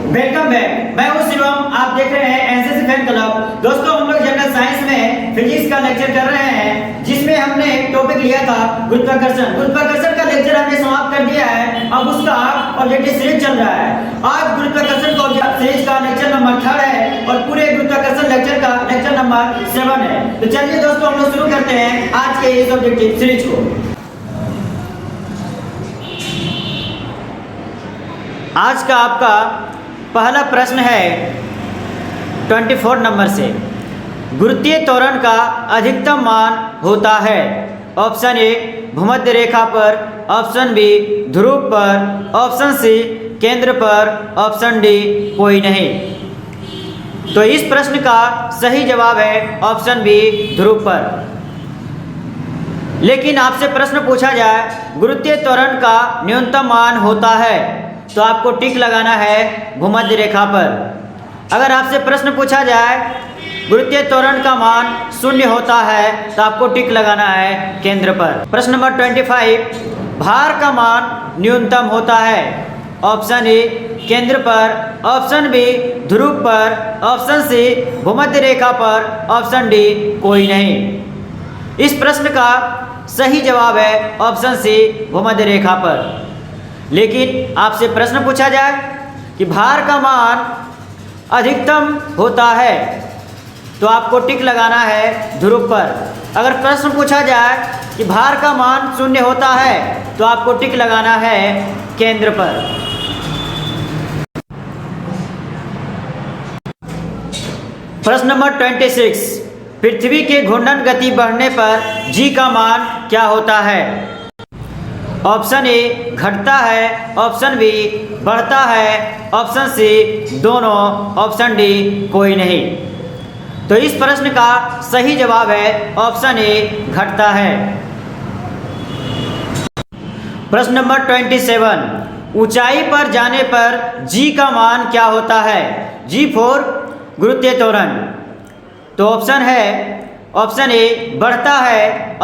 Welcome back. मैं हूं शिवम, आप देख रहे हैं एनसीसी फैन क्लब। दोस्तों, हम लोग जनरल साइंस में फिजिक्स का लेक्चर कर रहे हैं, जिसमें हमने टॉपिक लिया था गुरुत्वाकर्षण। गुरुत्वाकर्षण का लेक्चर हमने समाप्त कर दिया है। अब उसका ऑब्जेक्टिव सीरीज चल रहा है। आज गुरुत्वाकर्षण का ऑब्जेक्टिव सीरीज का लेक्चर नंबर 3 है और पूरे गुरुत्वाकर्षण लेक्चर का लेक्चर नंबर 7 है। तो चलिए दोस्तों, हम लोग शुरू करते हैं आज के इस ऑब्जेक्टिव सीरीज को। आज का आपका पहला प्रश्न है 24 नंबर से। गुरुत्वीय त्वरण का अधिकतम मान होता है। ऑप्शन ए भूमध्य रेखा पर, ऑप्शन बी ध्रुव पर, ऑप्शन सी केंद्र पर, ऑप्शन डी कोई नहीं। तो इस प्रश्न का सही जवाब है ऑप्शन बी ध्रुव पर। लेकिन आपसे प्रश्न पूछा जाए गुरुत्वीय त्वरण का न्यूनतम मान होता है, तो आपको टिक लगाना है भूमध्य रेखा पर। अगर आपसे प्रश्न पूछा जाए गुरुत्वीय त्वरण का मान 0 होता है, तो आपको टिक लगाना है केंद्र पर। प्रश्न नंबर 25, भार का मान न्यूनतम होता है। ऑप्शन ए केंद्र पर, ऑप्शन बी ध्रुव पर, ऑप्शन सी भूमध्य रेखा पर, ऑप्शन डी कोई नहीं। इस प्रश्न का सही जवाब है ऑप्शन सी भूमध्य रेखा पर। लेकिन आपसे प्रश्न पूछा जाए कि भार का मान अधिकतम होता है, तो आपको टिक लगाना है ध्रुव पर। अगर प्रश्न पूछा जाए कि भार का मान 0 होता है, तो आपको टिक लगाना है केंद्र पर। प्रश्न नंबर 26, पृथ्वी के घूर्णन गति बढ़ने पर जी का मान क्या होता है। ऑप्शन ए घटता है, ऑप्शन बी बढ़ता है, ऑप्शन सी दोनों, ऑप्शन डी कोई नहीं। तो इस प्रश्न का सही जवाब है ऑप्शन ए घटता है। प्रश्न नंबर 27, ऊंचाई पर जाने पर जी का मान क्या होता है। जी फॉर गुरुत्वीय त्वरण। तो ऑप्शन है ऑप्शन ए बढ़ता है,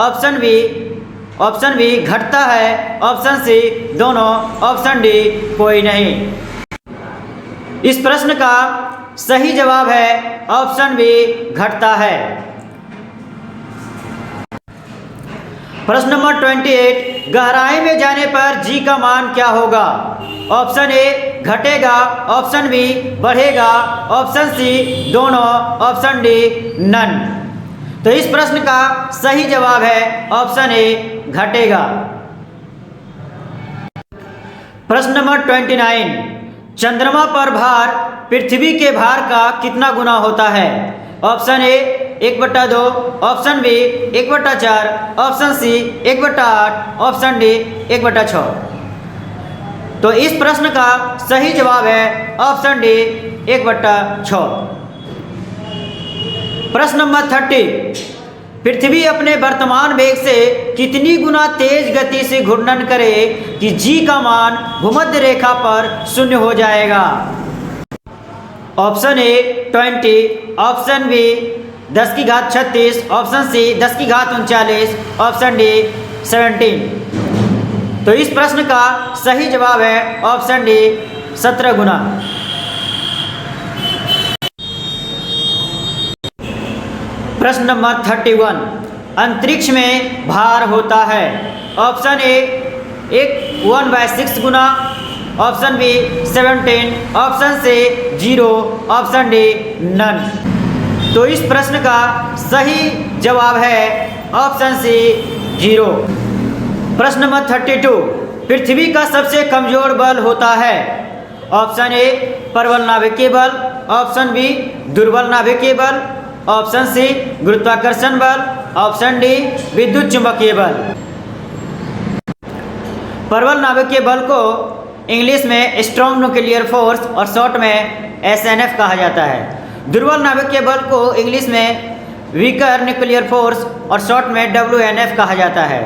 ऑप्शन बी घटता है, ऑप्शन सी दोनों, ऑप्शन डी कोई नहीं। इस प्रश्न का सही जवाब है ऑप्शन बी घटता है। प्रश्न नंबर 28, गहराई में जाने पर जी का मान क्या होगा। ऑप्शन ए घटेगा, ऑप्शन बी बढ़ेगा, ऑप्शन सी दोनों, ऑप्शन डी नन। तो इस प्रश्न का सही जवाब है ऑप्शन ए घटेगा। प्रश्न नंबर 29, चंद्रमा पर भार पृथ्वी के भार का कितना गुना होता है। Option A 1/2, option B 1/4, option C 1/8, option D 1/6। तो इस प्रश्न का सही जवाब है ऑप्शन डी 1/6। प्रश्न नंबर 30, पृथ्वी अपने वर्तमान वेग से कितनी गुना तेज गति से घूर्णन करे कि जी का मान भूमध्य रेखा पर 0 हो जाएगा। Option A 20, option B 10⁻36, option C 10⁻39, option D 17। तो इस प्रश्न का सही जवाब है ऑप्शन डी 17 गुना। प्रश्न नंबर 31, अंतरिक्ष में भार होता है। ऑप्शन ए 1/6 गुना, option B 17, option C 0, option D none. तो इस प्रश्न का सही जवाब है ऑप्शन सी 0। प्रश्न नंबर 32, पृथ्वी का सबसे कमजोर बल होता है। ऑप्शन ए प्रबल नाभिकीय बल, ऑप्शन बी दुर्बल नाभिकीय बल, ऑप्शन सी गुरुत्वाकर्षण बल, ऑप्शन डी विद्युत चुंबकीय बल। प्रबल नाभिकीय बल को इंग्लिश में स्ट्रॉन्ग न्यूक्लियर फोर्स और शॉर्ट में SNF कहा जाता है। दुर्बल नाभिकीय बल को इंग्लिश में वीकर न्यूक्लियर फोर्स और शॉर्ट में WNF कहा जाता है।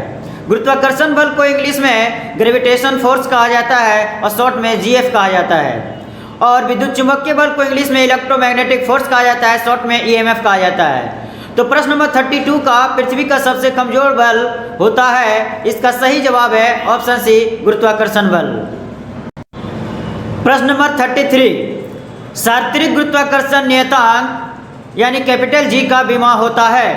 गुरुत्वाकर्षण बल को इंग्लिश में ग्रेविटेशन फोर्स कहा जाता है और शॉर्ट में GF कहा जाता है। और विद्युत चुंबकीय बल को इंग्लिश में इलेक्ट्रोमैग्नेटिक फोर्स कहा जाता है, शॉर्ट में EMF कहा जाता है। तो प्रश्न नंबर 32 का पृथ्वी का सबसे कमजोर बल होता है, इसका सही जवाब है ऑप्शन सी गुरुत्वाकर्षण बल। प्रश्न नंबर 33, सार्वत्रिक गुरुत्वाकर्षण नियतांक यानी कैपिटल जी का बीमा होता है?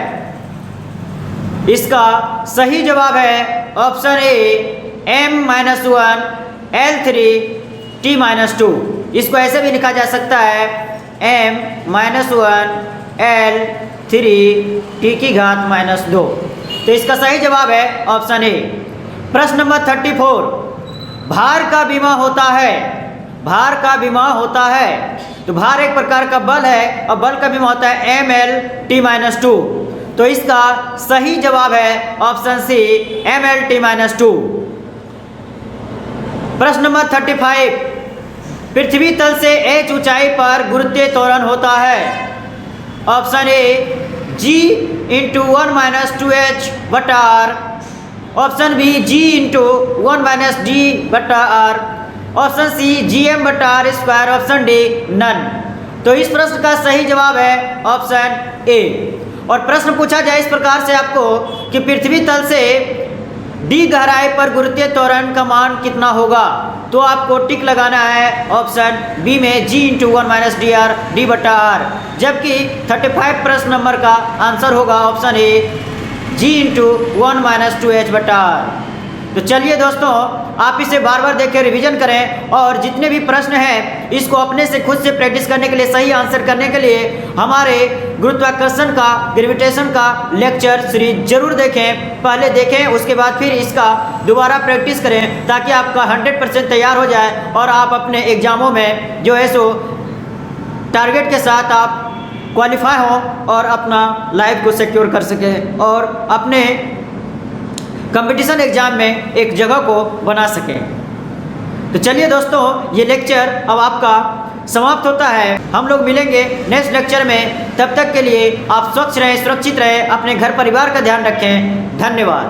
इसका सही जवाब है ऑप्शन ए m-1 L3T-2। इसको ऐसे भी लिखा जा सकता है m-1 L3T⁻²। तो इसका सही जवाब है ऑप्शन ए। प्रश्न नंबर 34, भार का बीमा होता है? भार का बीमा होता है, तो भार एक प्रकार का बल है और बल का बीमा होता है mL/T-2। तो इसका सही जवाब है ऑप्शन सी mL/T-2। प्रश्न नंबर 35, पृथ्वी तल से h ऊंचाई पर गुरुत्वीय त्वरण होता है? Option A g × 1 - 2h/r, option B g × 1 - d/r, option C gm/r², option D none. तो इस प्रश्न का सही जवाब है ऑप्शन ए। और प्रश्न पूछा जाए इस प्रकार से आपको कि पृथ्वी तल से d गहराई पर गुरुत्वीय त्वरण का मान कितना होगा, तो आपको टिक लगाना है ऑप्शन बी में g × 1 - d/r, जबकि 35 प्रश्न नंबर का आंसर होगा ऑप्शन ए g × 1 - 2h/r। तो चलिए दोस्तों, आप इसे बार बार देख के रिवीजन करें और जितने भी प्रश्न हैं इसको अपने से खुद से प्रैक्टिस करने के लिए, सही आंसर करने के लिए हमारे गुरुत्वाकर्षण का, ग्रेविटेशन का लेक्चर सीरीज जरूर देखें। पहले देखें, उसके बाद फिर इसका दोबारा प्रैक्टिस करें ताकि आपका 100% तैयार हो जाए और आप अपने एग्जामों में जो है सो टारगेट के साथ आप क्वालिफाई हों और अपना लाइफ को सिक्योर कर सकें और अपने कंपटीशन एग्जाम में एक जगह को बना सकें। तो चलिए दोस्तों, ये लेक्चर अब आपका समाप्त होता है। हम लोग मिलेंगे नेक्स्ट लेक्चर में। तब तक के लिए आप स्वच्छ रहें, सुरक्षित रहें, अपने घर परिवार का ध्यान रखें। धन्यवाद।